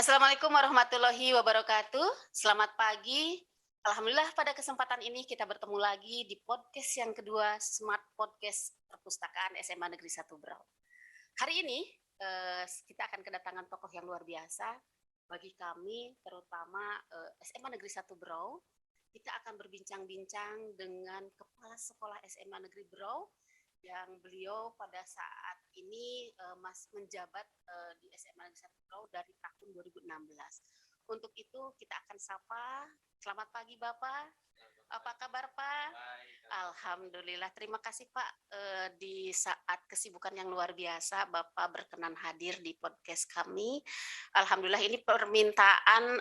Assalamualaikum warahmatullahi wabarakatuh. Selamat pagi. Alhamdulillah pada kesempatan ini kita bertemu lagi di podcast yang kedua Smart Podcast Perpustakaan SMA Negeri 1 Berau. Hari ini kita akan kedatangan tokoh yang luar biasa bagi kami, terutama SMA Negeri 1 Berau. Kita akan berbincang-bincang dengan Kepala Sekolah SMA Negeri Berau yang beliau pada saat ini menjabat di SMA Negeri 1 Berau dari tahun 2016. Untuk itu kita akan sapa. Selamat pagi Bapak. Apa kabar Pak? Alhamdulillah. Terima kasih Pak. Di saat kesibukan yang luar biasa Bapak berkenan hadir di podcast kami. Alhamdulillah ini permintaan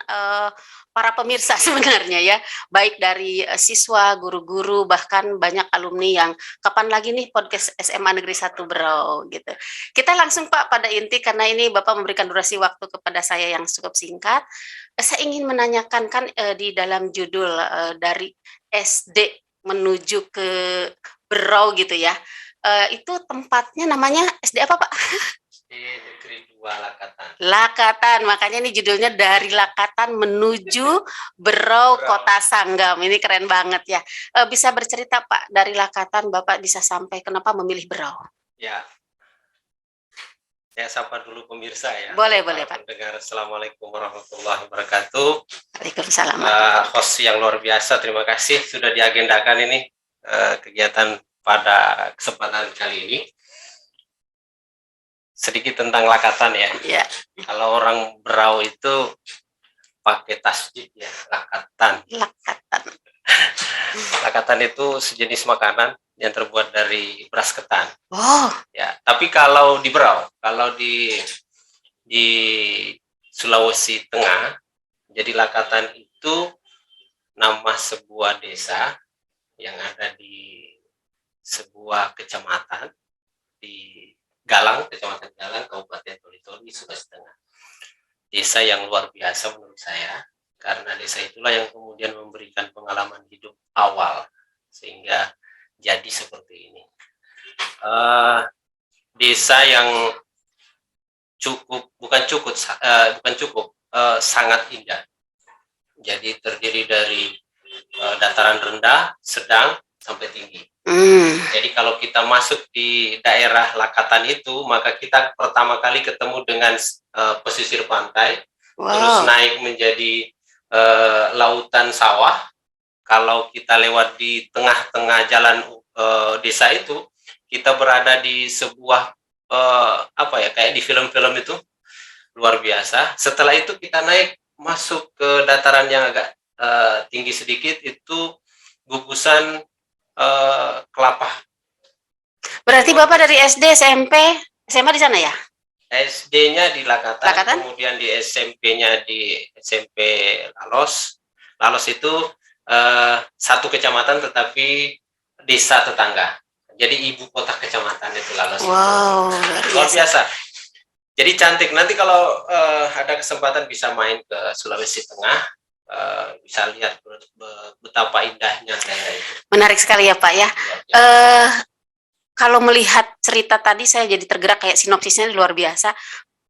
para pemirsa sebenarnya ya. Baik dari siswa, guru-guru, bahkan banyak alumni yang kapan lagi nih podcast SMA Negeri 1 Berau gitu. Kita langsung Pak pada inti karena ini Bapak memberikan durasi waktu kepada saya yang cukup singkat. Saya ingin menanyakan kan di dalam judul dari SD menuju ke Berau gitu ya. Itu tempatnya namanya SD apa Pak? SD Negeri 2 Lakatan. Lakatan, makanya ini judulnya dari Lakatan menuju Berau Kota Sanggam. Ini keren banget ya. Bisa bercerita Pak, dari Lakatan Bapak bisa sampai kenapa memilih Berau? Ya, saya sapa dulu pemirsa ya. Boleh Pak. Pendengar, Assalamualaikum warahmatullahi wabarakatuh. Waalaikumsalam. Host yang luar biasa, terima kasih sudah diagendakan ini kegiatan pada kesempatan kali ini. Sedikit tentang Lakatan ya. Ya. Kalau orang Berau itu pakai tasjid ya, Lakatan. Lakatan itu sejenis makanan yang terbuat dari beras ketan. Oh. Ya, tapi kalau di Berau, kalau di Sulawesi Tengah, jadi Lakatan itu nama sebuah desa yang ada di sebuah kecamatan di Galang, Kecamatan Galang, Kabupaten Toli-Toli, Sulawesi Tengah. Desa yang luar biasa menurut saya, karena desa itulah yang kemudian memberikan pengalaman hidup awal sehingga jadi seperti ini. Desa yang sangat indah. Jadi terdiri dari dataran rendah, sedang, sampai tinggi. Jadi kalau kita masuk di daerah Lakatan itu, maka kita pertama kali ketemu dengan pesisir pantai, terus naik menjadi lautan sawah. Kalau kita lewat di tengah-tengah jalan desa itu, kita berada di sebuah kayak di film-film itu, luar biasa. Setelah itu kita naik masuk ke dataran yang agak tinggi sedikit, itu gugusan kelapa. Berarti Bapak dari SD, SMP, SMA di sana ya? SD-nya di Lakatan, kemudian di SMP-nya di SMP Lalos. Lalos itu satu kecamatan tetapi desa tetangga. Jadi ibu kota kecamatan itu Lalos. Wow, luar biasa. Jadi cantik. Nanti kalau ada kesempatan bisa main ke Sulawesi Tengah, bisa lihat betapa indahnya daerah itu. Menarik sekali ya Pak ya. Kalau melihat cerita tadi saya jadi tergerak, kayak sinopsisnya luar biasa.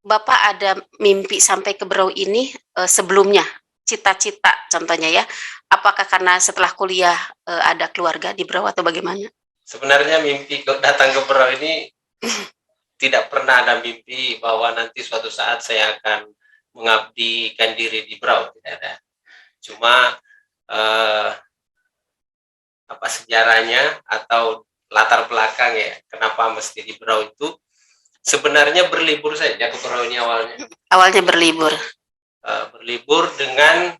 Bapak ada mimpi sampai ke Berau ini sebelumnya, cita-cita contohnya ya. Apakah karena setelah kuliah ada keluarga di Berau atau bagaimana? Sebenarnya mimpi datang ke Berau ini tidak pernah ada mimpi bahwa nanti suatu saat saya akan mengabdikan diri di Berau, tidak ada. Cuma sejarahnya atau latar belakang ya, kenapa mesti di Berau itu, sebenarnya berlibur saja ke Berau ini awalnya. Awalnya berlibur. Berlibur dengan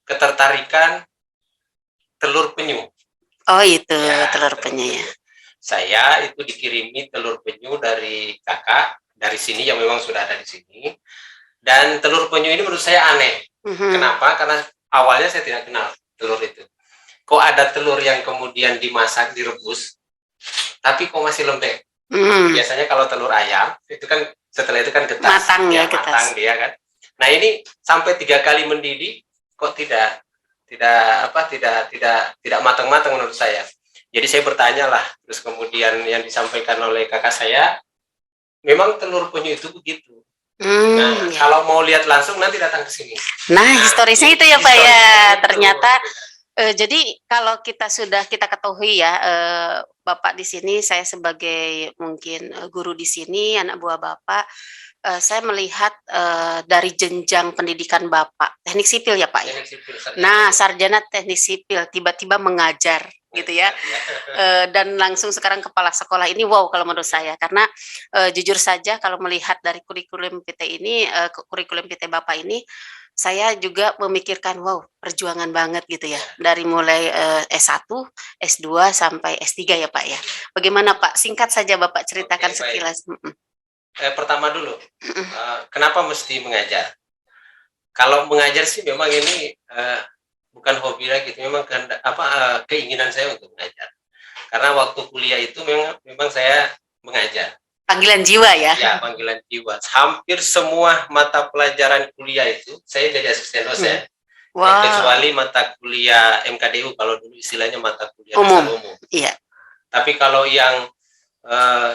ketertarikan telur penyu. Oh itu ya, telur penyu ya. Saya itu dikirimi telur penyu dari kakak dari sini yang memang sudah ada di sini. Dan telur penyu ini menurut saya aneh. Kenapa? Karena awalnya saya tidak kenal telur itu. Kok ada telur yang kemudian dimasak, direbus, tapi kok masih lembek. Biasanya kalau telur ayam itu kan setelah itu kan getas, matang ya, matang dia kan. Nah ini sampai 3 kali mendidih, kok tidak matang-matang menurut saya. Jadi saya bertanya lah, terus kemudian yang disampaikan oleh kakak saya, memang telur penyu itu begitu. Nah, Ya. kalau mau lihat langsung nanti datang ke sini. Nah, historisnya itu ya Pak ya. Historisnya itu. Ternyata jadi kalau kita ketahui ya, Bapak di sini, saya sebagai mungkin guru di sini, anak buah Bapak, saya melihat dari jenjang pendidikan Bapak, teknik sipil ya Pak ya. Teknik sipil, sarjana. Nah, sarjana teknik sipil tiba-tiba mengajar gitu ya. Dan langsung sekarang kepala sekolah ini wow kalau menurut saya, karena jujur saja kalau melihat dari kurikulum PT ini, kurikulum PT Bapak ini, saya juga memikirkan wow perjuangan banget gitu ya, dari mulai S1, S2 sampai S3 ya Pak ya. Bagaimana Pak? Singkat saja Bapak ceritakan sekilas. Pertama dulu, kenapa mesti mengajar? Kalau mengajar sih memang ini bukan hobi lagi, memang keinginan saya untuk mengajar. Karena waktu kuliah itu memang saya mengajar. Panggilan jiwa ya? Ya, panggilan jiwa. Hampir semua mata pelajaran kuliah itu saya jadi asisten dosen. Wow. Kecuali mata kuliah MKDU, kalau dulu istilahnya mata kuliah dasar umum. Iya. Tapi kalau yang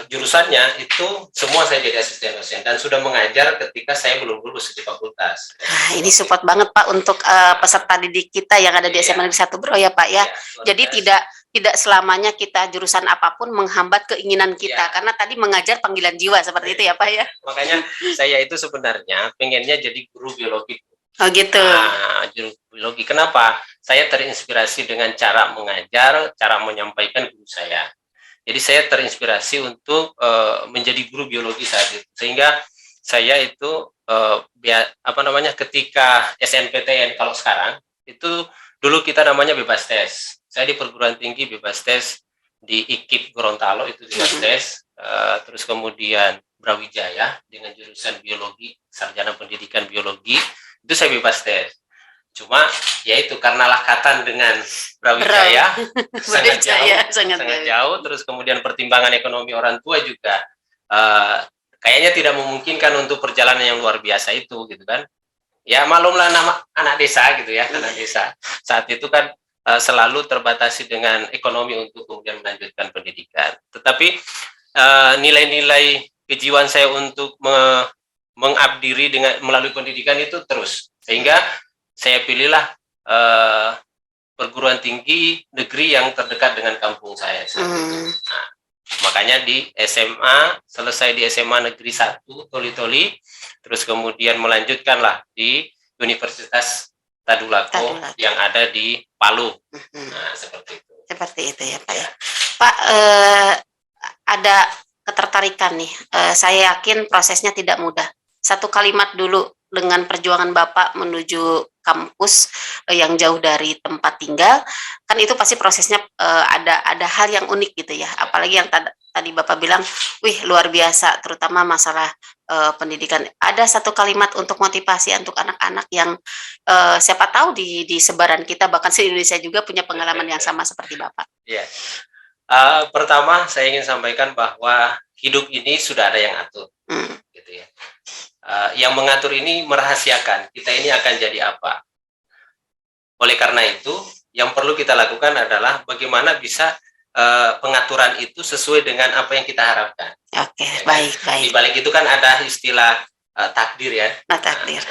jurusannya itu semua saya jadi asisten dosen dan sudah mengajar ketika saya belum lulus di fakultas. Nah, ini support banget Pak untuk peserta didik kita yang ada di SMA Negeri 1 Bro ya Pak ya. Jadi tidak selamanya kita jurusan apapun menghambat keinginan kita, karena tadi mengajar panggilan jiwa seperti itu ya Pak ya. Makanya saya itu sebenarnya pengennya jadi guru biologi. Oh gitu. Nah, guru biologi. Kenapa? Saya terinspirasi dengan cara mengajar, cara menyampaikan guru saya. Jadi saya terinspirasi untuk menjadi guru biologi saat itu, sehingga saya itu ketika SNPTN kalau sekarang itu dulu kita namanya bebas tes. Saya di perguruan tinggi bebas tes di IKIP Gorontalo itu bebas tes, terus kemudian Brawijaya dengan jurusan biologi, sarjana pendidikan biologi itu saya bebas tes. Cuma ya itu karena lakatan dengan Brawijaya sangat jauh, terus kemudian pertimbangan ekonomi orang tua juga kayaknya tidak memungkinkan untuk perjalanan yang luar biasa itu gitu kan. Ya malumlah anak desa gitu ya, anak desa. Saat itu kan selalu terbatasi dengan ekonomi untuk kemudian melanjutkan pendidikan. Tetapi nilai-nilai kejiwaan saya untuk mengabdi diri dengan melalui pendidikan itu terus, sehingga saya pilihlah perguruan tinggi negeri yang terdekat dengan kampung saya. Nah, makanya di SMA, selesai di SMA Negeri 1 Toli-Toli, terus kemudian melanjutkanlah di Universitas Tadulako yang ada di Palu. Nah, seperti itu. Seperti itu ya Pak ya. Pak, ada ketertarikan nih. Saya yakin prosesnya tidak mudah. Satu kalimat dulu dengan perjuangan Bapak menuju kampus yang jauh dari tempat tinggal, kan itu pasti prosesnya ada hal yang unik gitu ya. Apalagi yang tadi Bapak bilang, wih luar biasa, terutama masalah pendidikan. Ada satu kalimat untuk motivasi untuk anak-anak yang siapa tahu di sebaran kita, bahkan di Indonesia juga punya pengalaman yang sama seperti Bapak. Iya. Pertama saya ingin sampaikan bahwa hidup ini sudah ada yang atur, gitu ya. Yang mengatur ini merahasiakan kita ini akan jadi apa. Oleh karena itu, yang perlu kita lakukan adalah bagaimana bisa pengaturan itu sesuai dengan apa yang kita harapkan. Oke, baik. Di balik itu kan ada istilah takdir ya. Takdir.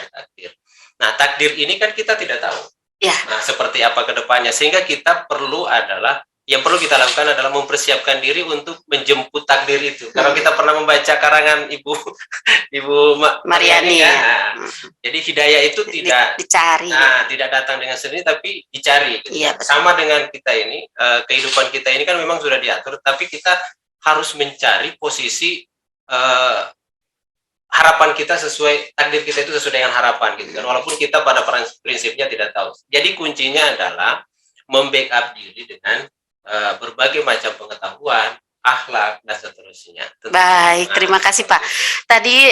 Nah, takdir ini kan kita tidak tahu. Ya. Nah, seperti apa ke depannya, sehingga kita yang perlu kita lakukan adalah mempersiapkan diri untuk menjemput takdir itu. Kalau kita pernah membaca karangan Ibu Mariani ya. Jadi hidayah itu tidak dicari. Tidak datang dengan sendiri, tapi dicari. Gitu. Iya, sama dengan kita ini, kehidupan kita ini kan memang sudah diatur, tapi kita harus mencari posisi harapan kita sesuai, takdir kita itu sesuai dengan harapan gitu kan. Walaupun kita pada prinsipnya tidak tahu. Jadi kuncinya adalah membackup diri dengan berbagai macam pengetahuan, akhlak dan seterusnya. Baik, terima kasih Pak. Tadi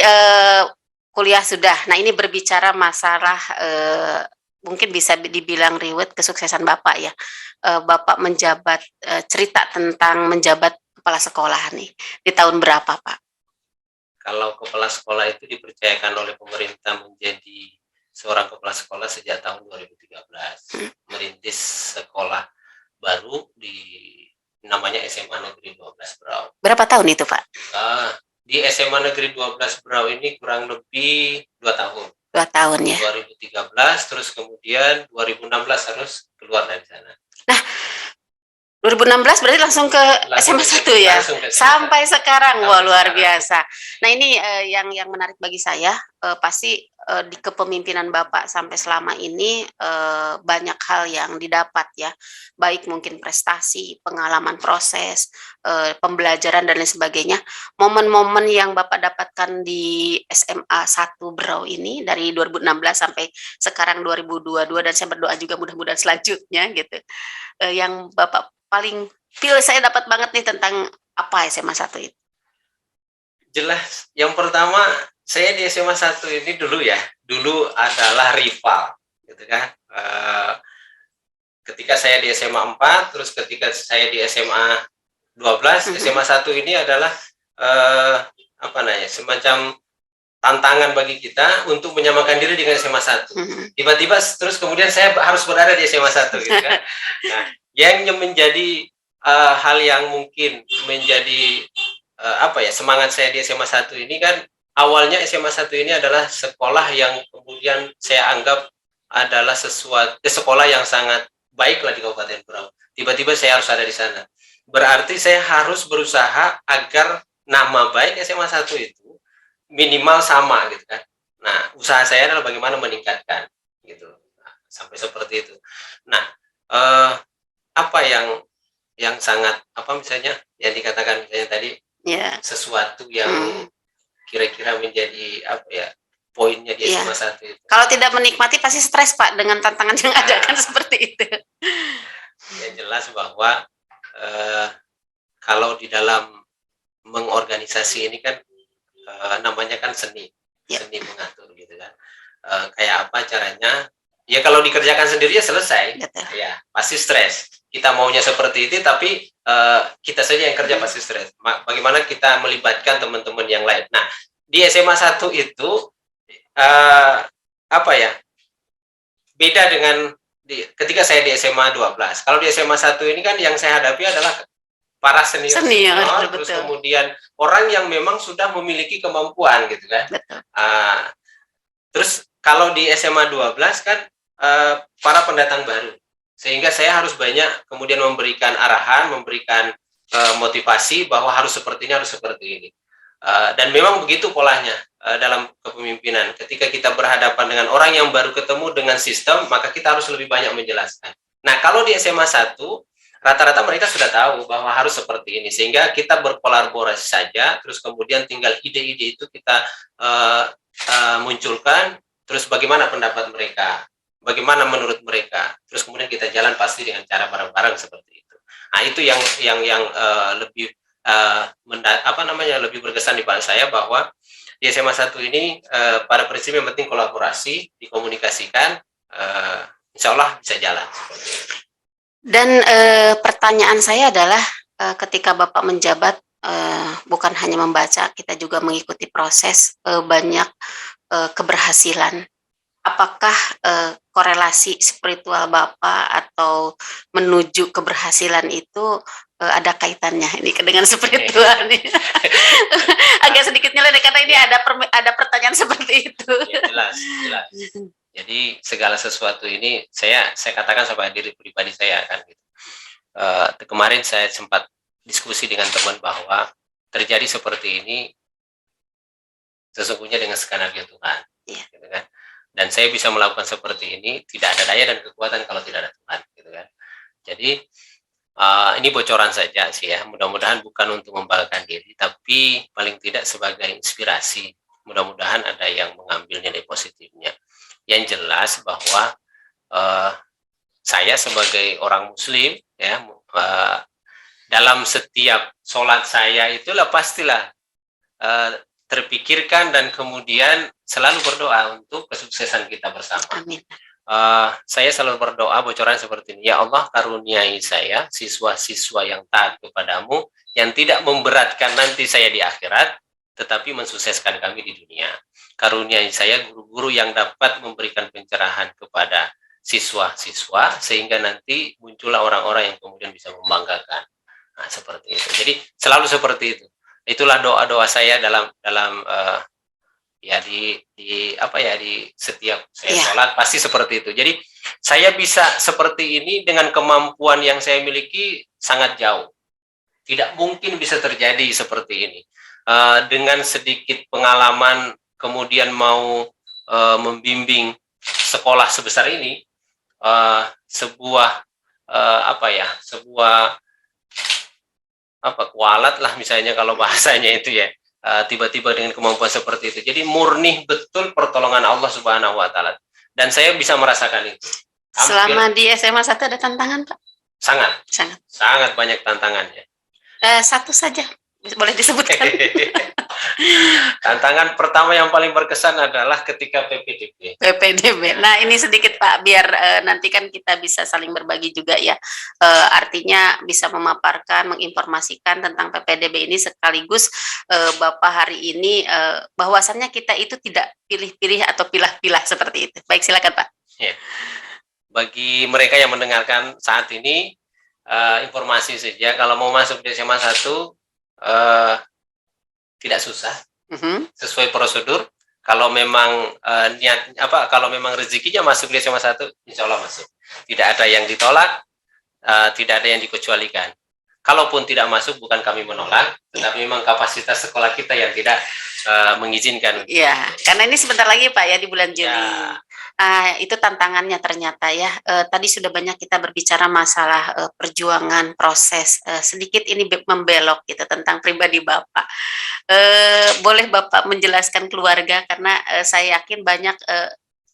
kuliah sudah. Nah, ini berbicara masalah mungkin bisa dibilang riwayat kesuksesan Bapak ya. Bapak menjabat, cerita tentang menjabat kepala sekolah nih. Di tahun berapa, Pak? Kalau kepala sekolah itu dipercayakan oleh pemerintah menjadi seorang kepala sekolah sejak tahun 2013. Merintis sekolah baru di namanya SMA Negeri 12 Brau. Berapa tahun itu, Pak? di SMA Negeri 12 Berau ini kurang lebih 2 tahun. 2 tahun ya. 2013, terus kemudian 2016 harus keluar dari sana. Nah, 2016 berarti langsung ke SMA 1 ya, sampai sekarang. Wah, luar biasa. Nah, ini yang menarik bagi saya, pasti di kepemimpinan Bapak sampai selama ini banyak hal yang didapat ya, baik mungkin prestasi, pengalaman proses, pembelajaran dan lain sebagainya. Momen-momen yang Bapak dapatkan di SMA 1 Berau ini dari 2016 sampai sekarang 2022, dan saya berdoa juga mudah-mudahan selanjutnya gitu. Yang Bapak paling saya dapat banget nih tentang apa SMA 1 itu? Jelas. Yang pertama, saya di SMA 1 ini dulu adalah rival, gitu kan. Ketika saya di SMA 4, terus ketika saya di SMA 12, SMA 1 ini adalah semacam tantangan bagi kita untuk menyamakan diri dengan SMA 1. Tiba-tiba terus kemudian saya harus berada di SMA 1 gitu kan. Nah, yang menjadi hal yang mungkin menjadi semangat saya di SMA 1 ini kan, awalnya SMA 1 ini adalah sekolah yang kemudian saya anggap adalah sekolah yang sangat baik lah di Kabupaten Berau. Tiba-tiba saya harus ada di sana. Berarti saya harus berusaha agar nama baik SMA 1 itu minimal sama gitu kan. Nah, usaha saya adalah bagaimana meningkatkan gitu. Nah, sampai seperti itu. Nah, apa yang sangat misalnya yang dikatakan misalnya tadi, sesuatu yang kira-kira menjadi poinnya di SMA 1 itu. Kalau tidak menikmati pasti stres Pak dengan tantangan yang ada kan seperti itu. Yang jelas bahwa kalau di dalam mengorganisasi ini kan namanya kan seni mengatur gitu kan. Kayak apa caranya? Ya kalau dikerjakan sendiri ya selesai. Ya pasti stres. Kita maunya seperti itu, tapi kita saja yang kerja pasti stres. Bagaimana kita melibatkan teman-teman yang lain? Nah, di SMA 1 itu beda dengan ketika saya di SMA 12. Kalau di SMA 1 ini kan yang saya hadapi adalah para senior, terus kemudian orang yang memang sudah memiliki kemampuan gitu kan. Terus kalau di SMA 12 kan para pendatang baru, sehingga saya harus banyak kemudian memberikan arahan, memberikan motivasi bahwa harus seperti ini. Dan memang begitu polanya dalam kepemimpinan. Ketika kita berhadapan dengan orang yang baru ketemu dengan sistem, maka kita harus lebih banyak menjelaskan. Nah, kalau di SMA 1 rata-rata mereka sudah tahu bahwa harus seperti ini, sehingga kita berkolaborasi saja, terus kemudian tinggal ide-ide itu kita munculkan, terus bagaimana pendapat mereka, bagaimana menurut mereka, terus kemudian kita jalan pasti dengan cara bareng-bareng seperti itu. Nah, itu yang lebih lebih berkesan di pada saya, bahwa di SMA 1 ini pada prinsipnya yang penting kolaborasi, dikomunikasikan, insya Allah bisa jalan. Dan pertanyaan saya adalah ketika Bapak menjabat, bukan hanya membaca, kita juga mengikuti proses banyak keberhasilan. Apakah korelasi spiritual Bapak atau menuju keberhasilan itu ada kaitannya ini dengan spiritual nih? Agak sedikit nyelidiki karena ini ada pertanyaan seperti itu. Ya, jelas. Jadi segala sesuatu ini saya katakan sama diri pribadi saya kan gitu. Kemarin saya sempat diskusi dengan teman bahwa terjadi seperti ini sesungguhnya dengan skenario Tuhan, gitu kan. Dan saya bisa melakukan seperti ini tidak ada daya dan kekuatan kalau tidak ada Tuhan, gitu kan. Jadi ini bocoran saja sih ya. Mudah-mudahan bukan untuk membanggakan diri, tapi paling tidak sebagai inspirasi. Mudah-mudahan ada yang mengambil nilai positifnya. Yang jelas bahwa saya sebagai orang Muslim ya, dalam setiap sholat saya itulah pastilah terpikirkan dan kemudian selalu berdoa untuk kesuksesan kita bersama. Amin. Saya selalu berdoa bocoran seperti ini, ya Allah karuniai saya siswa-siswa yang taat kepadamu, yang tidak memberatkan nanti saya di akhirat, tetapi mensukseskan kami di dunia. Karuniai saya guru-guru yang dapat memberikan pencerahan kepada siswa-siswa, sehingga nanti muncullah orang-orang yang kemudian bisa membanggakan. Nah, seperti itu. Jadi selalu seperti itu. Itulah doa-doa saya dalam ya di setiap saya sholat pasti seperti itu. Jadi saya bisa seperti ini dengan kemampuan yang saya miliki sangat jauh. Tidak mungkin bisa terjadi seperti ini. Dengan sedikit pengalaman kemudian mau membimbing sekolah sebesar ini, sebuah kualat lah misalnya kalau bahasanya itu ya, tiba-tiba dengan kemampuan seperti itu. Jadi murni betul pertolongan Allah Subhanahu wa taala. Dan saya bisa merasakan itu. Selama di SMA 1 ada tantangan, Pak? Sangat banyak tantangannya. Satu saja boleh disebutkan. Tantangan pertama yang paling berkesan adalah ketika PPDB. Nah, ini sedikit Pak, biar nanti kan kita bisa saling berbagi juga ya. Artinya bisa memaparkan, menginformasikan tentang PPDB ini sekaligus Bapak hari ini bahwasannya kita itu tidak pilih-pilih atau pilah-pilah seperti itu. Baik, silakan Pak. Ya. Bagi mereka yang mendengarkan saat ini, informasi saja, kalau mau masuk di SMA 1 tidak susah, sesuai prosedur. Kalau memang kalau memang rezekinya masuk di SMA 1, insya Allah masuk. Tidak ada yang ditolak, tidak ada yang dikecualikan. Kalaupun tidak masuk, bukan kami menolak, tetapi memang kapasitas sekolah kita yang tidak mengizinkan. Iya, karena ini sebentar lagi Pak ya, di bulan Juli. Itu tantangannya ternyata ya. Tadi sudah banyak kita berbicara masalah perjuangan, proses. Sedikit ini membelok gitu tentang pribadi Bapak. Boleh Bapak menjelaskan keluarga, karena saya yakin banyak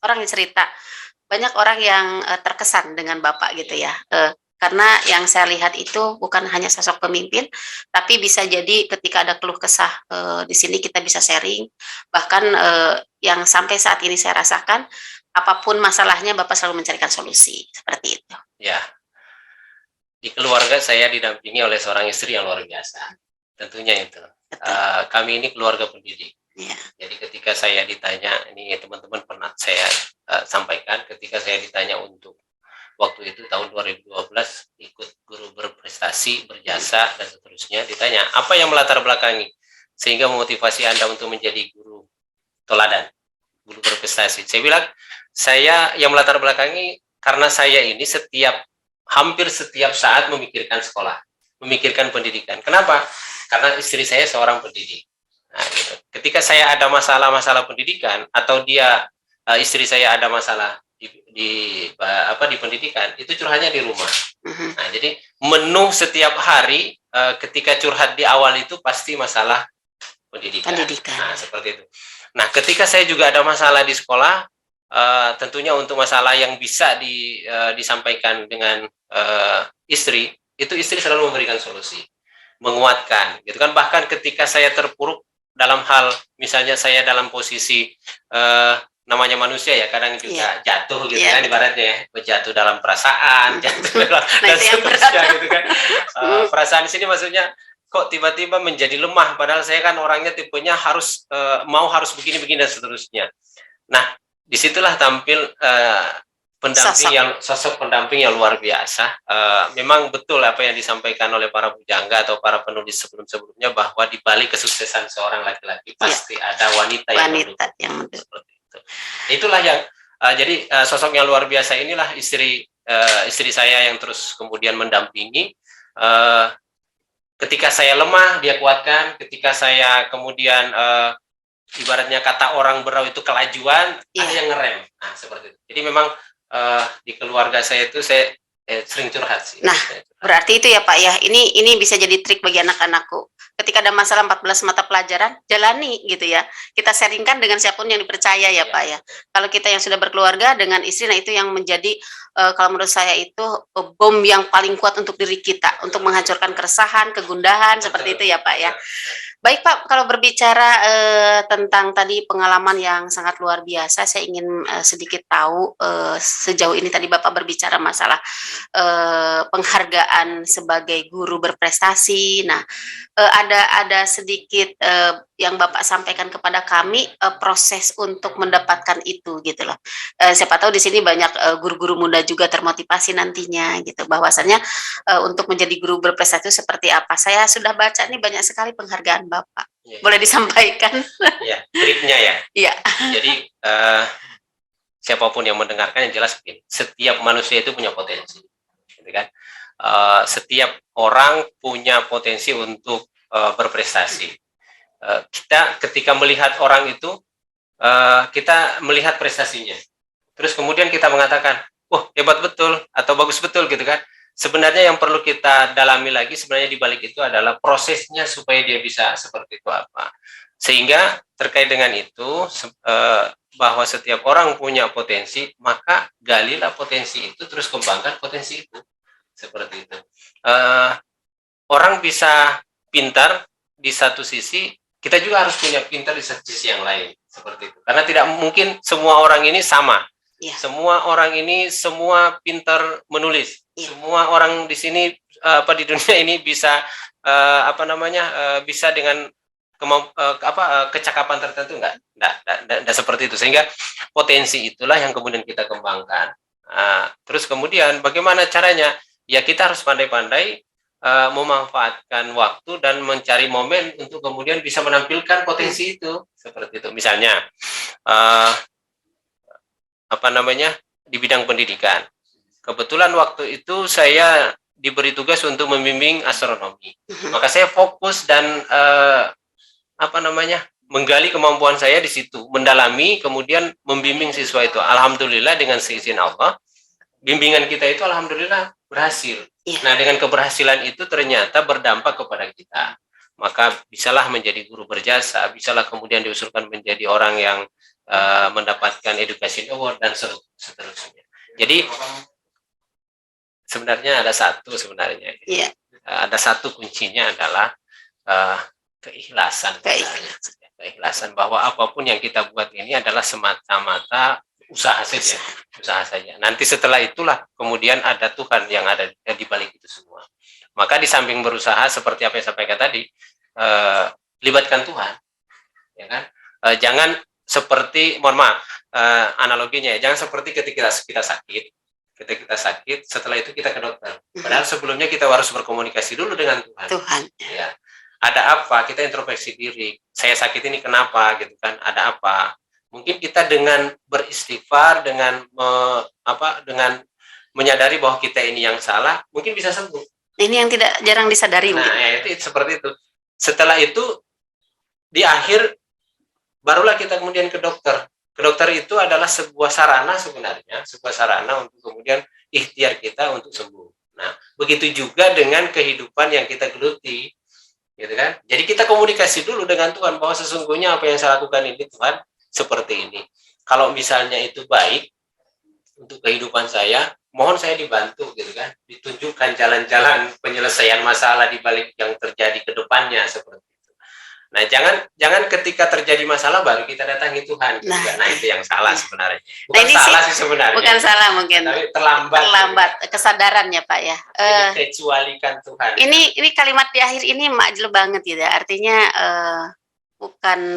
orang yang cerita, banyak orang yang terkesan dengan Bapak gitu ya. Karena yang saya lihat itu bukan hanya sosok pemimpin, tapi bisa jadi ketika ada keluh kesah di sini kita bisa sharing. Bahkan yang sampai saat ini saya rasakan, apapun masalahnya Bapak selalu mencarikan solusi, seperti itu. Ya, di keluarga saya didampingi oleh seorang istri yang luar biasa, tentunya itu. Kami ini keluarga pendidik. Ya. Jadi ketika saya ditanya, ini teman-teman pernah saya sampaikan, ketika saya ditanya untuk waktu itu tahun 2012 ikut guru berprestasi, berjasa dan seterusnya, ditanya apa yang melatar belakangi sehingga memotivasi Anda untuk menjadi guru teladan, guru berprestasi. Saya bilang, saya yang melatar belakangi karena saya ini hampir setiap saat memikirkan sekolah, memikirkan pendidikan. Kenapa? Karena istri saya seorang pendidik. Nah, gitu. Ketika saya ada masalah-masalah pendidikan atau istri saya ada masalah di pendidikan, itu curhatnya di rumah. Nah, jadi menu setiap hari ketika curhat di awal itu pasti masalah pendidikan. Nah, seperti itu. Nah, ketika saya juga ada masalah di sekolah, tentunya untuk masalah yang bisa disampaikan dengan istri, itu istri selalu memberikan solusi, menguatkan, gitu kan. Bahkan ketika saya terpuruk dalam hal, misalnya saya dalam posisi namanya manusia ya, kadang juga jatuh gitu kan, ibaratnya ya, jatuh dalam perasaan, jatuh dalam dan seterusnya gitu kan. Perasaan di sini maksudnya kok tiba-tiba menjadi lemah, padahal saya kan orangnya tipenya harus begini-begini dan seterusnya. Nah, disitulah tampil sosok pendamping yang luar biasa. Memang betul apa yang disampaikan oleh para bujangga atau para penulis sebelum-sebelumnya, bahwa di balik kesuksesan seorang laki-laki pasti ada wanita yang mendukung. Seperti itu. Itulah yang jadi sosok yang luar biasa inilah istri saya yang terus kemudian mendampingi. Ketika saya lemah, dia kuatkan. Ketika saya kemudian ibaratnya kata orang berau itu kelajuan, ada yang ngerem. Nah, seperti itu. Jadi memang di keluarga saya itu saya sering curhat sih. Nah, berarti itu ya Pak ya, ini bisa jadi trik bagi anak-anakku. Ketika ada masalah 14 mata pelajaran, jalani gitu ya. Kita sharingkan dengan siapapun yang dipercaya ya Pak ya. Kalau kita yang sudah berkeluarga dengan istri, nah itu yang menjadi kalau menurut saya itu bom yang paling kuat untuk diri kita, untuk menghancurkan keresahan, kegundahan, seperti itu ya Pak ya. Baik Pak, kalau berbicara tentang tadi pengalaman yang sangat luar biasa, saya ingin sedikit tahu sejauh ini tadi Bapak berbicara masalah penghargaan sebagai guru berprestasi. Nah, ada sedikit yang Bapak sampaikan kepada kami, proses untuk mendapatkan itu gitu loh. Siapa tahu di sini banyak guru-guru muda juga termotivasi nantinya gitu, bahwasannya untuk menjadi guru berprestasi itu seperti apa. Saya sudah baca nih banyak sekali penghargaan Bapak. Boleh disampaikan? Ya, triknya ya. Iya. Jadi siapapun yang mendengarkan yang jelas setiap manusia itu punya potensi, gitu kan? Setiap orang punya potensi untuk berprestasi. Kita ketika melihat orang itu, kita melihat prestasinya, terus kemudian kita mengatakan, wah hebat betul atau bagus betul gitu kan. Sebenarnya yang perlu kita dalami lagi sebenarnya di balik itu adalah prosesnya supaya dia bisa seperti itu apa. Sehingga terkait dengan itu, bahwa setiap orang punya potensi, maka galilah potensi itu terus kembangkan potensi itu. Seperti itu. Orang bisa pintar di satu sisi, kita juga harus punya pintar di satu sisi yang lain, seperti itu. Karena tidak mungkin semua orang ini sama. Yeah. Semua orang ini semua pintar menulis. Yeah. Semua orang di sini di dunia ini bisa bisa dengan kecakapan tertentu enggak seperti itu. Sehingga potensi itulah yang kemudian kita kembangkan. Terus kemudian bagaimana caranya? Ya kita harus pandai-pandai memanfaatkan waktu dan mencari momen untuk kemudian bisa menampilkan potensi itu, seperti itu. Misalnya di bidang pendidikan, kebetulan waktu itu saya diberi tugas untuk membimbing astronomi, maka saya fokus dan menggali kemampuan saya di situ, mendalami, kemudian membimbing siswa itu. Alhamdulillah dengan seizin Allah, bimbingan kita itu alhamdulillah berhasil. Yeah. Nah, dengan keberhasilan itu ternyata berdampak kepada kita. Maka bisalah menjadi guru berjasa, bisalah kemudian diusulkan menjadi orang yang mendapatkan Education Award dan seterusnya. Jadi sebenarnya ada satu sebenarnya. Yeah. Ada satu kuncinya adalah keikhlasan. Keikhlasan bahwa apapun yang kita buat ini adalah semata-mata usaha saja. Nanti setelah itulah kemudian ada Tuhan yang ada di balik itu semua. Maka di samping berusaha seperti apa yang saya sampaikan tadi, libatkan Tuhan, ya kan? Jangan seperti, mohon maaf, analoginya ya, jangan seperti ketika kita sakit, setelah itu kita ke dokter. Padahal sebelumnya kita harus berkomunikasi dulu dengan Tuhan. Ya. Ada apa? Kita introspeksi diri. Saya sakit ini kenapa? Gitu kan? Ada apa? Mungkin kita dengan beristighfar, dengan dengan menyadari bahwa kita ini yang salah, mungkin bisa sembuh. Ini yang tidak jarang disadari. Nah, ya, itu seperti itu. Setelah itu, di akhir, barulah kita kemudian ke dokter. Ke dokter itu adalah sebuah sarana sebenarnya, sebuah sarana untuk kemudian ikhtiar kita untuk sembuh. Nah, begitu juga dengan kehidupan yang kita geluti, gitu kan? Jadi kita komunikasi dulu dengan Tuhan bahwa sesungguhnya apa yang saya lakukan ini Tuhan seperti ini. Kalau misalnya itu baik untuk kehidupan saya, mohon saya dibantu gitu kan, ditunjukkan jalan-jalan penyelesaian masalah di balik yang terjadi ke depannya seperti itu. Nah, jangan ketika terjadi masalah baru kita datangi Tuhan. Gitu. Nah, itu yang salah sebenarnya. Bukan salah sih sebenarnya. Bukan salah mungkin. Tapi terlambat kesadarannya Pak ya. Kecualikan Tuhan. Ini kalimat di akhir ini makjul banget gitu. Artinya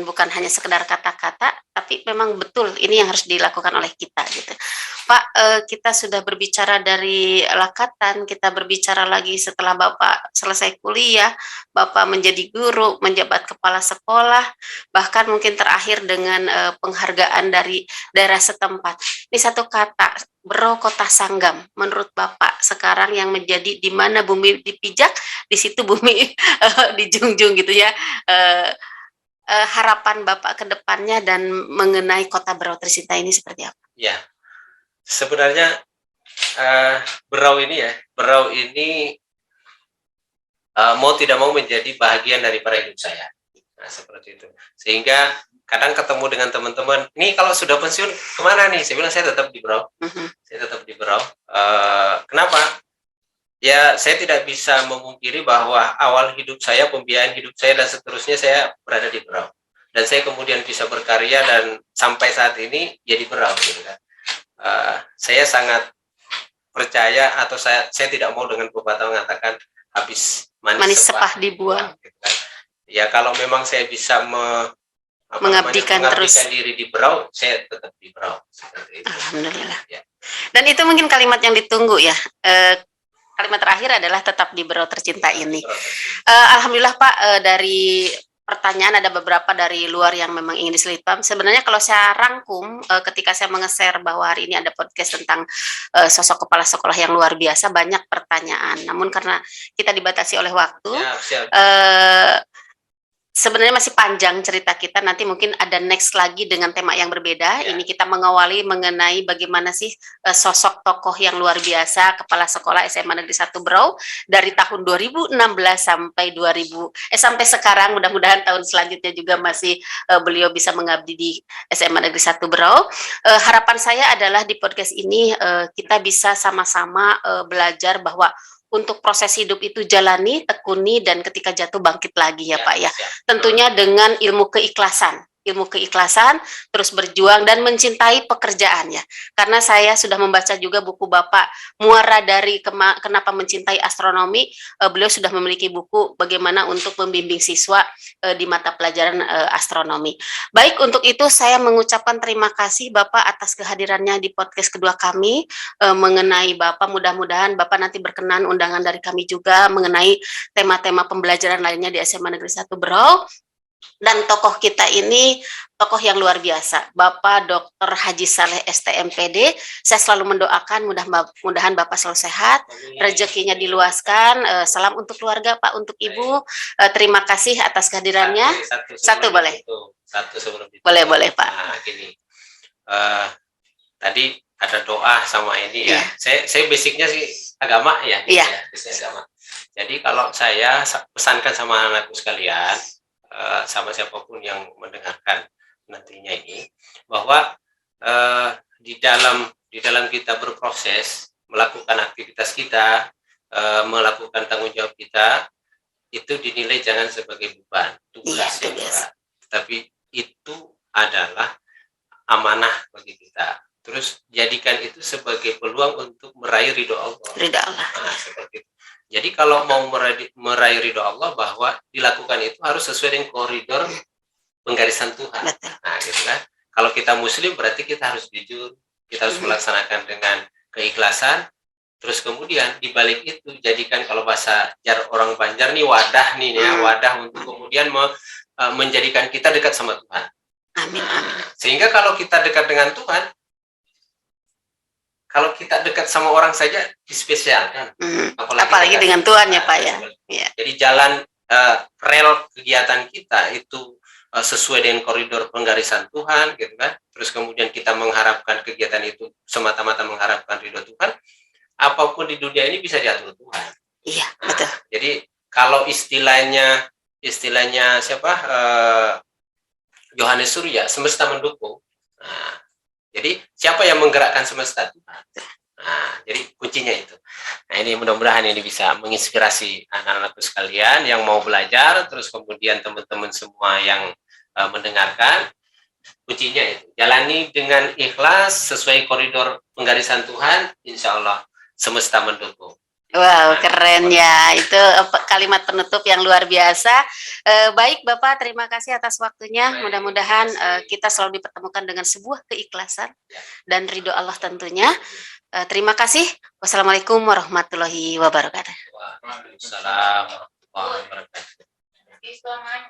bukan hanya sekedar kata-kata, tapi memang betul ini yang harus dilakukan oleh kita gitu. Pak, kita sudah berbicara dari Lakatan, kita berbicara lagi setelah Bapak selesai kuliah, Bapak menjadi guru, menjabat kepala sekolah, bahkan mungkin terakhir dengan penghargaan dari daerah setempat. Ini satu kata, Bro Kota Sanggam, menurut Bapak sekarang yang menjadi di mana bumi dipijak, di situ bumi dijunjung gitu ya. Harapan Bapak ke depannya dan mengenai Kota Berau tercinta ini seperti apa? Ya, sebenarnya Berau ini mau tidak mau menjadi bahagian daripada hidup saya. Nah, seperti itu. Sehingga kadang ketemu dengan teman-teman, ini kalau sudah pensiun kemana nih? Saya bilang saya tetap di Berau. Saya tetap di Berau. Kenapa? Ya, saya tidak bisa memungkiri bahwa awal hidup saya, pembiayaan hidup saya, dan seterusnya saya berada di Berau. Dan saya kemudian bisa berkarya dan sampai saat ini ya di Berau. Gitu kan. Saya sangat percaya atau saya tidak mau dengan pepatah mengatakan habis manis sepah dibuang. Gitu kan. Ya kalau memang saya bisa mengabdikan terus diri di Berau, saya tetap di Berau. Seperti itu. Alhamdulillah. Ya. Dan itu mungkin kalimat yang ditunggu ya. Kalimat terakhir adalah tetap di Berau tercinta ini. Alhamdulillah Pak, dari pertanyaan ada beberapa dari luar yang memang ingin diselipkan. Sebenarnya kalau saya rangkum, ketika saya menge-share bahwa hari ini ada podcast tentang sosok kepala sekolah yang luar biasa, banyak pertanyaan. Namun karena kita dibatasi oleh waktu, sebenarnya masih panjang cerita kita, nanti mungkin ada next lagi dengan tema yang berbeda. Ini kita mengawali mengenai bagaimana sih sosok tokoh yang luar biasa, kepala sekolah SMA Negeri 1 Berau dari tahun 2016 sampai sampai sekarang. Mudah-mudahan tahun selanjutnya juga masih beliau bisa mengabdi di SMA Negeri 1 Berau. Harapan saya adalah di podcast ini kita bisa sama-sama belajar bahwa untuk proses hidup itu jalani, tekuni, dan ketika jatuh bangkit lagi ya Pak ya. Tentunya dengan ilmu keikhlasan, terus berjuang dan mencintai pekerjaan ya. Karena saya sudah membaca juga buku Bapak Muara dari Kenapa Mencintai Astronomi. Beliau sudah memiliki buku bagaimana untuk membimbing siswa di mata pelajaran astronomi. Baik, untuk itu saya mengucapkan terima kasih Bapak atas kehadirannya di podcast kedua kami mengenai Bapak. Mudah-mudahan Bapak nanti berkenan undangan dari kami juga mengenai tema-tema pembelajaran lainnya di SMA Negeri 1 Berau. Dan tokoh kita ini tokoh yang luar biasa, Bapak Dr. Haji Saleh STMPD. Saya selalu mendoakan mudah-mudahan Bapak selalu sehat, rezekinya diluaskan. Salam untuk keluarga Pak, untuk Ibu. Terima kasih atas kehadirannya. Satu boleh. Satu sebelum itu. Boleh Pak. Nah, gini. Tadi ada doa sama ini ya. Saya basicnya sih agama ya. Iya. Agama. Jadi kalau saya pesankan sama anak-anakku sekalian, sama siapapun yang mendengarkan nantinya ini, bahwa di dalam kita berproses melakukan aktivitas kita, melakukan tanggung jawab kita, itu dinilai jangan sebagai beban, tugas yang berat, tapi itu adalah amanah bagi kita. Terus jadikan itu sebagai peluang untuk meraih ridho Allah. Ridho Allah. Nah, seperti itu. Jadi kalau mau meraih ridho Allah, bahwa dilakukan itu harus sesuai dengan koridor penggarisan Tuhan. Betul. Nah, gitu kan. Kalau kita Muslim berarti kita harus jujur, kita harus melaksanakan dengan keikhlasan. Terus kemudian dibalik itu jadikan, kalau bahasa orang Banjar nih, wadah nih ya, wadah untuk kemudian menjadikan kita dekat sama Tuhan. Amin. Sehingga kalau kita dekat dengan Tuhan, kalau kita dekat sama orang saja dispesialkan, apalagi dengan Tuhan ya Pak ya. Jadi jalan rel kegiatan kita itu sesuai dengan koridor penggarisan Tuhan, gitu kan. Terus kemudian kita mengharapkan kegiatan itu semata-mata mengharapkan ridho Tuhan. Apapun di dunia ini bisa diatur Tuhan. Iya, betul. Jadi kalau istilahnya siapa? Yohanes Surya, semesta mendukung. Nah, jadi siapa yang menggerakkan semesta? Tuhan. Nah, jadi kuncinya itu. Nah, ini mudah-mudahan ini bisa menginspirasi anak-anakku sekalian yang mau belajar, terus kemudian teman-teman semua yang mendengarkan. Kuncinya itu, jalani dengan ikhlas sesuai koridor penggarisan Tuhan, insya Allah semesta mendukung. Wow, keren ya. Itu kalimat penutup yang luar biasa. Baik Bapak, terima kasih atas waktunya. Mudah-mudahan kita selalu dipertemukan dengan sebuah keikhlasan dan ridho Allah tentunya. Terima kasih. Wassalamualaikum warahmatullahi wabarakatuh. Waalaikumsalam warahmatullahi wabarakatuh.